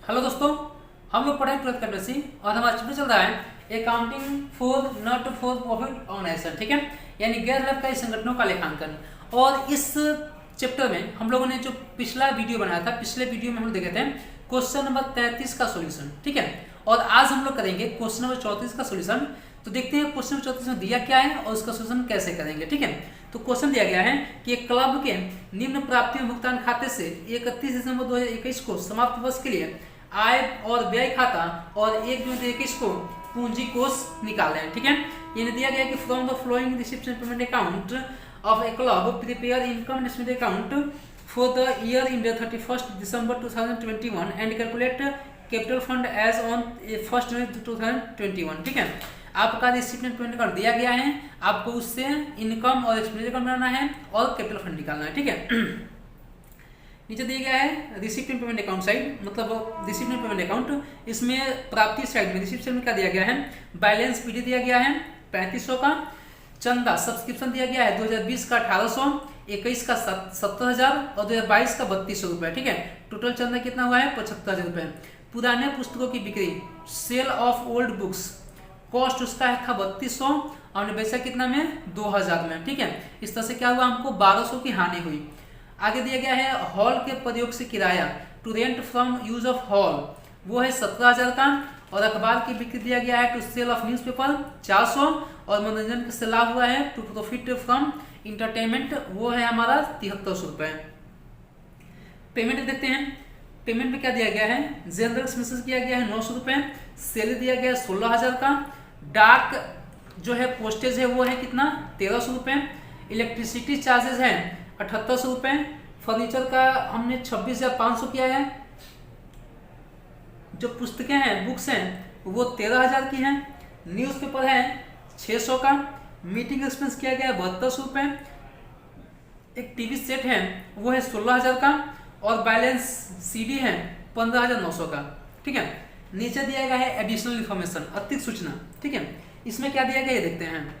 Hello दोस्तों, हम लोग पढ़ाई ट्वेल्थ कैपेसी और हमारा चैप्टर चल रहा है accounting for not for profit organisation. ठीक है, यानी गैर लाभकारी संगठनों का लेखांकन। और इस चैप्टर में हम लोगों ने जो पिछला वीडियो बनाया था, पिछले वीडियो में हम देखे थे क्वेश्चन नंबर 33 का सोल्यूशन। ठीक है, और आज हम लोग करेंगे क्वेश्चन नंबर 34 का सोल्यूशन। तो देखते हैं क्वेश्चन नंबर 34 में दिया क्या है और उसका सोल्यूशन कैसे करेंगे। ठीक है, तो क्वेश्चन दिया गया है कि एक क्लब के निम्न प्राप्ति भुगतान खाते से 31 दिसंबर 2021 को समाप्त वर्ष के लिए आय और व्यय खाता और 1 जून 2021 को पूंजी कोष निकाले हैं। ठीक है, ये दिया गया कि from the flowing receipt and payment account of a club prepare income statement account for the year ended 31 December 2021 and calculate capital fund as on 1 January 2021। ठीक है, आपका रिसिप्ट एंड पेमेंट अकाउंट दिया गया है, आपको उससे इनकम और expenditure account बनाना है और कैपिटल फंड निकालना है। ठीक है, नीचे दिया गया है receipt and payment account side, मतलब रिसिप्ट एंड पेमेंट अकाउंट। इसमें प्राप्ति साइड में रिसिप्ट में क्या दिया गया है, बैलेंस पीडी दिया गया है 3500 का, चंदा सब्सक्रिप्शन दिया गया है 2020 का 1800, 21 का 70,000 और 2022 का 3200 रुपए। ठीक है, टोटल चंदा कितना हुआ है 75,000 रुपए। पुराने पुस्तकों की बिक्री sale of old books cost उसका है था 3200 और बेचा कितना में 2000 में। ठीक है, इस तरह से क्या हुआ, हमको 1200 की हानि हुई। आगे दिया गया है हॉल के प्रयोग से किराया to rent from use of hall, वो है 17,000 का। और अखबार की बिक्री दिया गया है टू सेल ऑफ न्यूज़पेपर 400 और मनोरंजन से लाभ हुआ है टू प्रॉफिट फ्रॉम इंटरटेनमेंट, वो है हमारा 7300 रुपए। पेमेंट देखते हैं, पेमेंट में क्या दिया गया है, जनरल एक्सपेंसेस किया गया है 900 रुपए, सैलरी दिया गया है 16,000 का, डाक जो है पोस्टेज है वो है कितना 1300 रुपए, इलेक्ट्रिसिटी चार्जेस है 7800 रुपए, फर्नीचर का हमने 26,500 किया है, जो पुस्तकें हैं बुक्स हैं वो 13,000 की हैं, न्यूज़पेपर है 600 का, मीटिंग एक्सपेंस किया गया है 7200 रुपए, एक टीवी सेट है वो है 16,000 का और बैलेंस सीडी है 15,900 का। ठीक है, नीचे दिया गया है एडिशनल इन्फॉर्मेशन, अतिरिक्त सूचना। ठीक है, इसमें क्या दिया गया ये देखते हैं।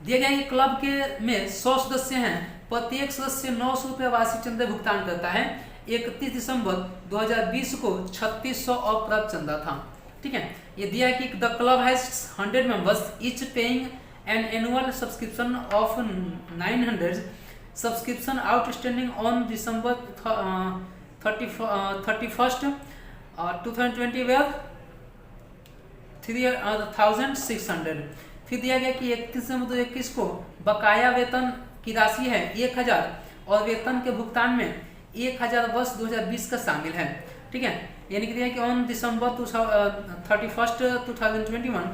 दिया गया है कि क्लब के में 100 सदस्य हैं, प्रत्येक सदस्य 900 रुपये वार्षिक चंदा भुगतान करता है। 31 दिसंबर 2020 को 3600 अप्राप्त चंदा था। ठीक है, ये दिया है कि the club has 100 members each paying an annual subscription of 900 subscription outstanding on December 31st 2020 were 3,600। फिर दिया गया कि 31 दिसंबर 2021 को बकाया वेतन की राशि है 1000 और वेतन के भुगतान में 1000 वर्ष 2020 का शामिल है। ठीक है, यानी कि दिया कि on December 31st 2021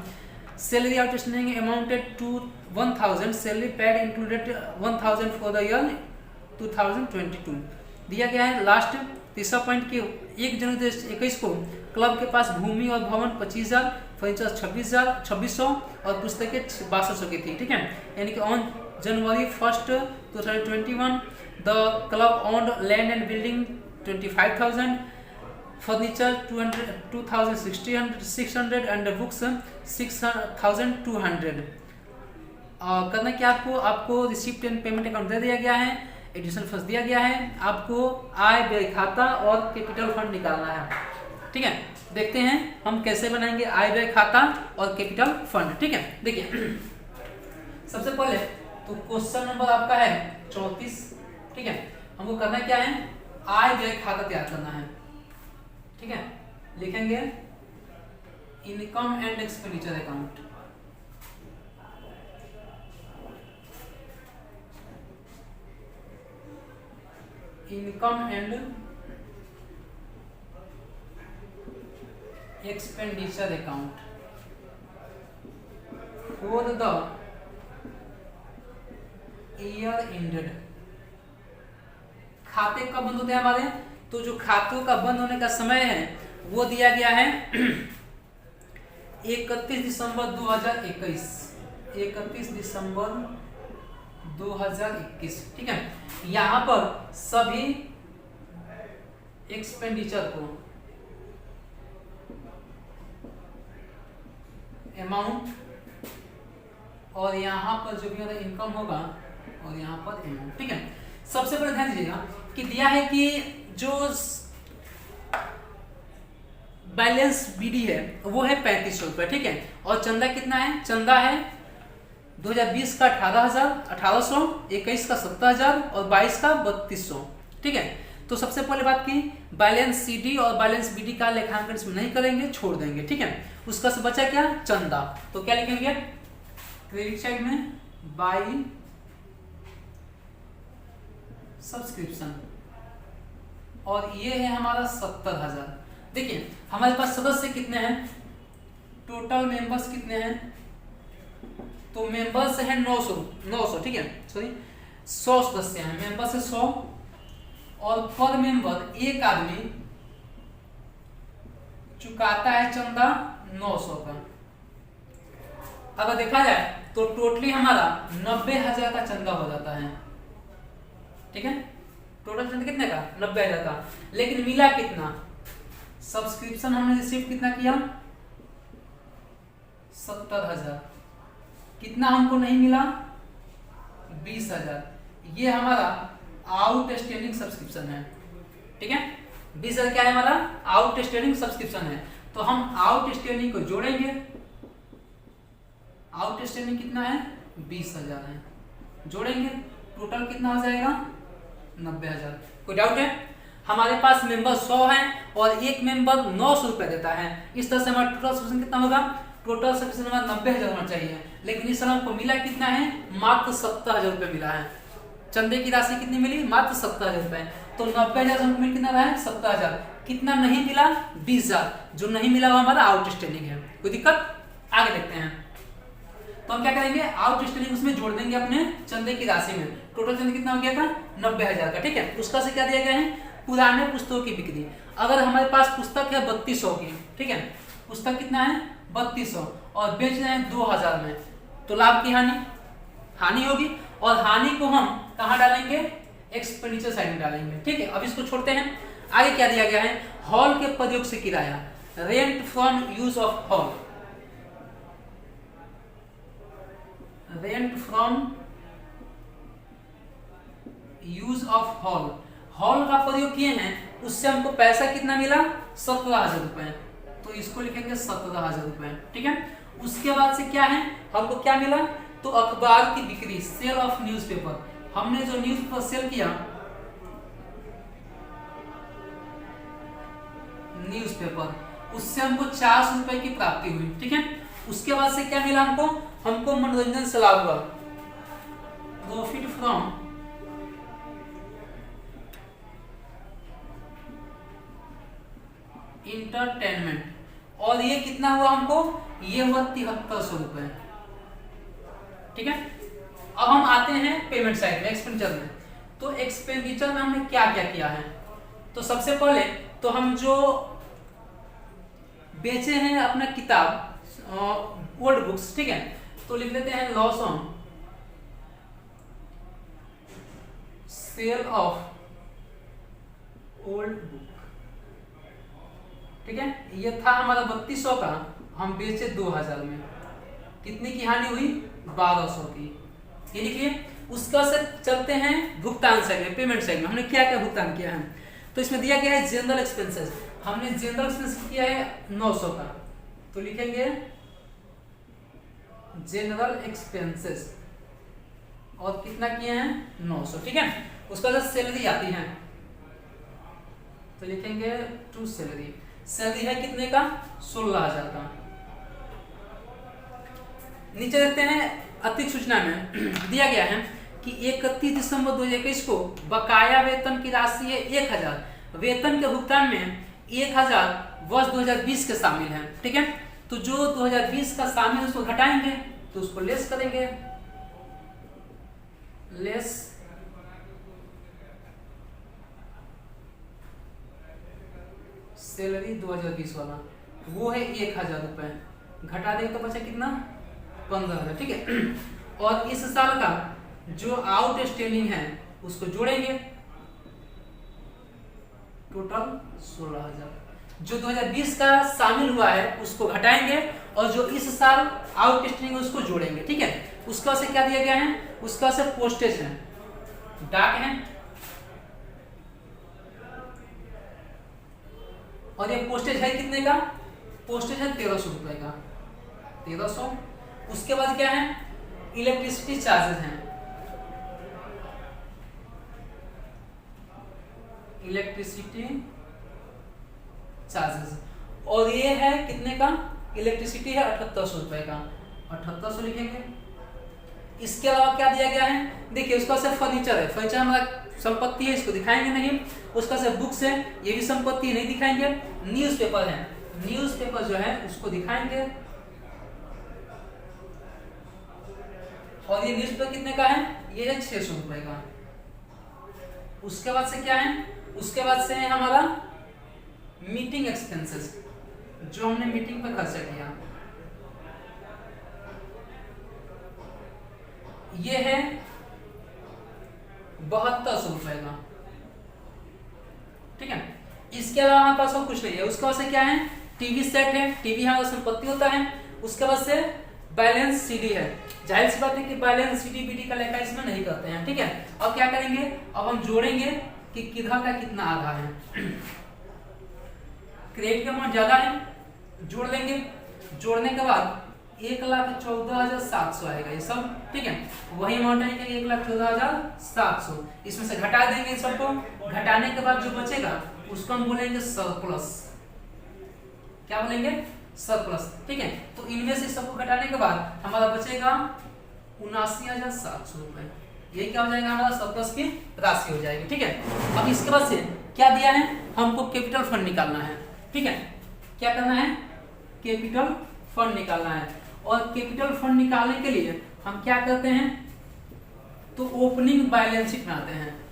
salary outstanding amounted to 1000, salary paid included 1000 for the year 2022। दिया गया है लास्ट तीसरा पॉइंट कि 1 जनवरी 2021 को क्लब के पास भूमि और भवन 25,000, फर्नीचर 26,000 और पुस्तकें 6200 की थी। ठीक है, यानी कि on January 1st 2021 the club owned land and building 25,000, furniture 2,600 and books 6,200। करना क्या आपको रिसिप्ट एंड पेमेंट अकाउंट दे दिया गया है, एडिशनल फंड दिया गया है, आपको आय व्यय खाता और कैपिटल फंड निकालना है। ठीक है, देखते हैं हम कैसे बनाएंगे आय व्यय खाता और कैपिटल फंड। ठीक है, देखिए सबसे पहले तो क्वेश्चन नंबर आपका है 34। ठीक है, हमको करना क्या है, आय व्यय खाता तैयार करना है। ठीक है, लिखेंगे income and expenditure account, income and expenditure account for the year ended. खाते कब बंद होते हैं हमारे, तो जो खातों का बंद होने का समय है वो दिया गया है 31 दिसंबर 2021, 31 दिसंबर 2021। ठीक है, यहाँ पर सभी एक्सपेंडिचर को अमाउंट और यहाँ पर जो भी हमारा इनकम होगा और यहाँ पर अमाउंट। ठीक है, सबसे पहले ध्यान दीजिएगा कि दिया है कि जो बैलेंस बीडी है वो है 3500 रुपये, ठीक है। और चंदा कितना है, चंदा है 2020 का 18,000 21 का 70,000 और 22 का 3200, ठीक है। तो सबसे पहले बात की बैलेंस सीडी और बैलेंस बीडी का लेखांकन इसमें नहीं करेंगे, छोड़ देंगे, ठीक है। उसका से बचा क्या, चंदा। तो क्या लिखेंगे क्रेडिट साइड में बाई सब्सक्रिप्शन, और ये है हमारा 70,000। देखिए हमारे पास सदस्य कितने हैं, टोटल मेंबर्स कितने हैं, तो मेंबर्स हैं 900, ठीक है, सॉरी 100 सदस्य हैं, मेंबर्स है 100, और पर मेंबर एक आदमी चुकाता है चंदा 900 का। अगर देखा जाए तो टोटली हमारा 90,000 का चंदा हो जाता है, ठीक है। टोटल चंदा कितने का, 90,000 का। लेकिन मिला कितना, सब्सक्रिप्शन हमने रिसीव कितना किया, 70,000। कितना हमको नहीं मिला, 20,000। ये हमारा आउटस्टैंडिंग सब्सक्रिप्शन है, ठीक है। 20,000 क्या है, हमारा आउटस्टैंडिंग सब्सक्रिप्शन है। तो हम आउटस्टैंडिंग को जोड़ेंगे, आउटस्टैंडिंग कितना है, 20,000 है, जोड़ेंगे टोटल कितना हो जाएगा, 90,000। कोई डाउट है, हमारे पास मेंबर 100 हैं और एक मेंबर 900 रुपए देता है। इस तरह से हमारा टोटल सब्सक्रिप्शन कितना होगा, टोटल सब्सक्रिप्शन हमारा 90,000 होना चाहिए। लेकिन इस समय हमको मिला कितना है, मात्र 70,000 रुपए मिला है। चंदे की राशि कितनी मिली, मात्र 70,000 रुपए। तो 90,000 से मिल कितना रहा है, 70,000। कितना नहीं मिला, 20,000। जो नहीं मिला वो हमारा आउटस्टैंडिंग है। कोई दिक्कत, आगे देखते हैं। तो हम क्या करेंगे, आउटस्टैंडिंग उसमें जोड़ देंगे अपने चंदे की राशि में। टोटल चंदा कितना हो गया था, 90,000 का, ठीक है। उसका से क्या दिया गया है, पुराने पुस्तकों की बिक्री। अगर हमारे पास पुस्तक है 3200 की, ठीक है, पुस्तक कितना है 3200 और बेच रहे हैं 2000 में, तो लाभ की हानि होगी। और हानि को हम कहाँ डालेंगे, एक्सपेंडिचर साइड में डालेंगे, ठीक है। अब इसको छोड़ते हैं। आगे क्या दिया गया है, हॉल के प्रयोग से किराया, rent from use of hall, rent from use of hall. Hall का प्रयोग किए हैं, उससे हमको पैसा कितना मिला, 17,000 रुपए। तो इसको लिखेंगे 17,000 रुपए, ठीक है। उसके बाद से क्या है, हमको क्या मिला, तो अखबार की बिक्री, सेल ऑफ न्यूज़पेपर। हमने जो न्यूज़पेपर सेल किया, न्यूज़पेपर, उससे हमको 400 रुपए की प्राप्ति हुई, ठीक है। उसके बाद से क्या मिला हमको मनोरंजन से लाभ हुआ, प्रॉफिट फ्रॉम इंटरटेनमेंट। और ये कितना हुआ हमको, ये हुआ 7300 रुपए, ठीक है। अब हम आते हैं पेमेंट साइड में, एक्सपेंडिचर में। तो एक्सपेंडिचर में हमने क्या क्या किया है, तो सबसे पहले तो हम जो बेचे हैं अपना किताब ओल्ड बुक्स, ठीक है, तो लिख लेते हैं loss on sale of old book, ठीक है। ये था हमारा 3200 का, हम बेचे 2000 में, कितनी की हानि हुई, 1200 की, ये लिखिए। उसका से चलते हैं भुगतान साइड में, पेमेंट साइड में। हमने क्या क्या भुगतान किया है, तो इसमें दिया गया है जनरल एक्सपेंसेस। हमने जनरल एक्सपेंसेस किया है 900 का, तो लिखेंगे जनरल एक्सपेंसेस, और कितना किए हैं 900, ठीक है। उसका जो सैलरी आती है, तो लिखेंगे टू सैलरी। सैलरी है कितने का, 16,000 का। नीचे देखते हैं अतिरिक्त सूचना में दिया गया है कि 31 दिसंबर 2021 को बकाया वेतन की राशि है 1,000। वेतन के भुगतान में 1,000 वर्ष 2020 के शामिल हैं, ठीक है। तो जो 2020 का शामिल है उसको घटाएंगे, तो उसको लेस करेंगे, लेस सैलरी 2020 वाला, वो है 1,000 रुपए, घटा देंगे तो बचा कितना, 15,000, ठीक है। और इस साल का जो आउटस्टैंडिंग है उसको जोड़ेंगे, टोटल 16,000। जो 2020 का शामिल हुआ है उसको घटाएंगे, और जो इस साल आउटस्टैंडिंग है उसको जोड़ेंगे, ठीक है। उसका से क्या दिया गया है, उसका से पोस्टेज है, डाक है, और ये पोस्टेज है कितने का, पोस्टेज है 1300 रुपए का, 1300। उसके बाद क्या है, इलेक्ट्रिसिटी चार्जेस हैं, इलेक्ट्रिसिटी चार्जेस, और ये है कितने का, इलेक्ट्रिसिटी है 7800 रुपए का, 7800 लिखेंगे। इसके अलावा क्या दिया गया है, देखिए उसका से फर्नीचर है, फर्नीचर हमारा संपत्ति है, इसको दिखाएंगे नहीं। उसका से बुक्स है, ये भी संपत्ति नहीं दिखाएंगे। न्यूज़पेपर है, न्यूज़पेपर जो है उसको दिखाएंगे, और ये न्यूज़पेपर कितने का है, ये है 600 रुपए का। उसके बाद से क्या है, उसके बाद से है हमारा मीटिंग एक्सपेंसेस, जो हमने मीटिंग पर खर्चा किया, ये है 7200 रुपए का, ठीक है। इसके अलावा हमारे पास और कुछ नहीं है। उसके बाद से क्या है, टीवी सेट है, टीवी हमारा संपत्ति होता है। उसके बाद से बैलेंस सीडी है, जाहिर सी बात है कि बैलेंस सीडी बीडी का लेखा इसमें नहीं करते हैं, ठीक है। अब क्या करेंगे, अब हम जोड़ेंगे कि किधर का कितना आधा है। क्रेडिट का अमाउंट ज्यादा है, जोड़ लेंगे, जोड़ने के बाद 1,14,700 आएगा ये सब, ठीक है। वही अमाउंट आएगा 1,14,700, इसमें से घटा देंगे इन सबको, घटाने के बाद जो बचेगा उसको हम बोलेंगे सरप्लस। क्या बोलेंगे, सरप्लस, ठीक है। तो इनमें से सबको घटाने के बाद हमारा बचेगा 79,700 रुपए, ये क्या हो जाएगा, हमारा सरप्लस की राशि हो जाएगी, ठीक है। अब इसके बाद से क्या दिया है, हमको कैपिटल फंड निकालना है, ठीक है। क्या करना है, कैपिटल फंड निकालना है। और कैपिटल फंड निकालने के लिए हम क्या करते हैं, तो ओपनिंग बैलेंस शीट बनाते हैं,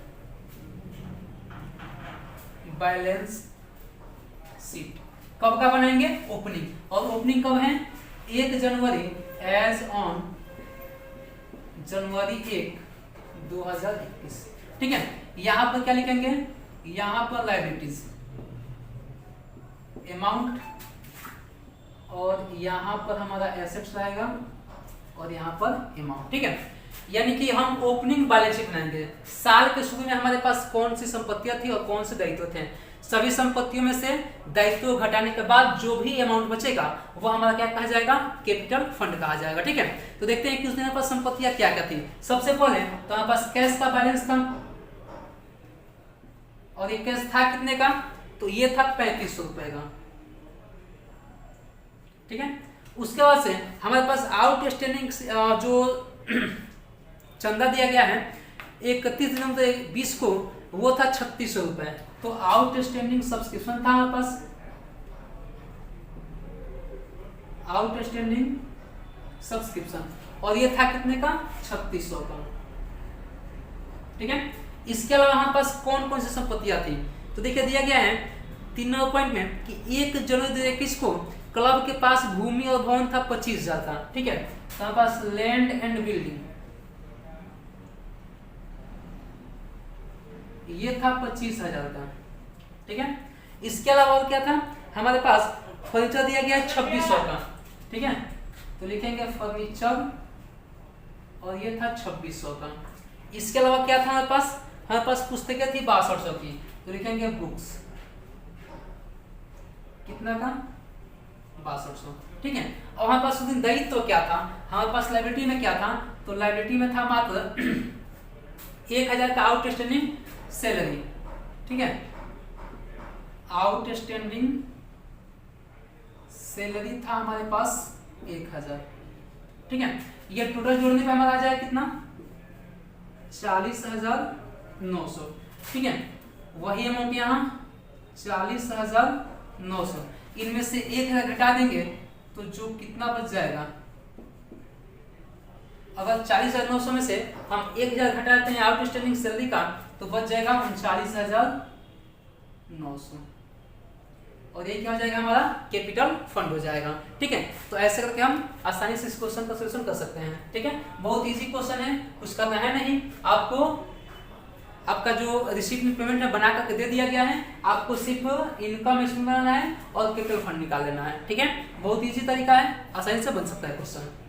बैलेंस शीट कब का बनाएंगे, ओपनिंग, और ओपनिंग कब है, 1 जनवरी, एज ऑन जनवरी 1, 2021, ठीक है। यहां पर क्या लिखेंगे, यहां पर लायबिलिटीज अमाउंट, और यहाँ पर हमारा एसेट्स आएगा, और यहाँ पर अमाउंट, ठीक है। यानी कि हम ओपनिंग बैलेंस शीट बनाएंगे। साल के शुरू में हमारे पास कौन सी संपत्तियां थी और कौन से दायित्व थे, सभी संपत्तियों में से दायित्व घटाने के बाद जो भी अमाउंट बचेगा वो हमारा क्या कहा जाएगा, कैपिटल फंड कहा जाएगा, ठीक है। तो देखते हैं कि उस दिन हमारे पास संपत्तियां क्या क्या थी। सबसे पहले तो हमारे पास कैश का बैलेंस था, और ये कैश था कितने का, तो ये था 3500 रुपए का, ठीक है। उसके बाद से हमारे पास आउटस्टैंडिंग जो चंदा दिया गया है 31 दिसंबर 20 को, वो था 3600 रुपए। तो आउटस्टैंडिंग सब्सक्रिप्शन था हमारे पास, आउटस्टैंडिंग सब्सक्रिप्शन, और ये था कितने का, 3600 का, ठीक है। इसके अलावा हमारे पास कौन कौन सी संपत्तियां थी, तो देखिए दिया गया है 3 नंबर पॉइंट में कि 1 जनवरी 2021 को क्लब के पास भूमि और भवन था 25,000 का, ठीक है। तो हमारे पास लैंड एंड बिल्डिंग ये था 25,000 का, ठीक है। इसके अलावा और क्या था, हमारे पास फर्नीचर दिया गया 2600 का, ठीक है। तो लिखेंगे फर्नीचर, और ये था 2600 का। इसके अलावा क्या था हमारे पास पुस्तकें थी 6200 की, तो लिखेंगे बुक्स, कितना का, 6200, ठीक है। और हमारे पास उस दिन दायित्व क्या था, हमारे पास लाइब्रेरी में क्या था, तो लाइब्रेरी में था मात्र 1000 का आउटस्टैंडिंग सैलरी, ठीक है। आउटस्टैंडिंग सैलरी था हमारे पास 1000, ठीक है। ये टोटल जोड़ने पे हमारा आ जाए कितना, 40,900, ठीक है। वही अमाउंट यहाँ 40,900, इनमें से 1000 घटा देंगे तो जो कितना बच जाएगा, अगर 40,900 में से हम 1000 घटाते हैं आउटस्टैंडिंग सैलरी का, तो बच जाएगा 39,900, और ये क्या हो जाएगा, हमारा कैपिटल फंड हो जाएगा, ठीक है। तो ऐसे करके हम आसानी से इस क्वेश्चन का सॉल्यूशन कर सकते हैं, ठीक है। बहुत इजी क्वेश्चन है, कुछ करना है नहीं, आपको आपका जो रिसीप्ट में पेमेंट है बना करके दे दिया गया है, आपको सिर्फ इनकम स्टेटमेंट बनाना है और कैपिटल फंड निकाल लेना है, ठीक है। बहुत इजी तरीका है, आसानी से बन सकता है क्वेश्चन।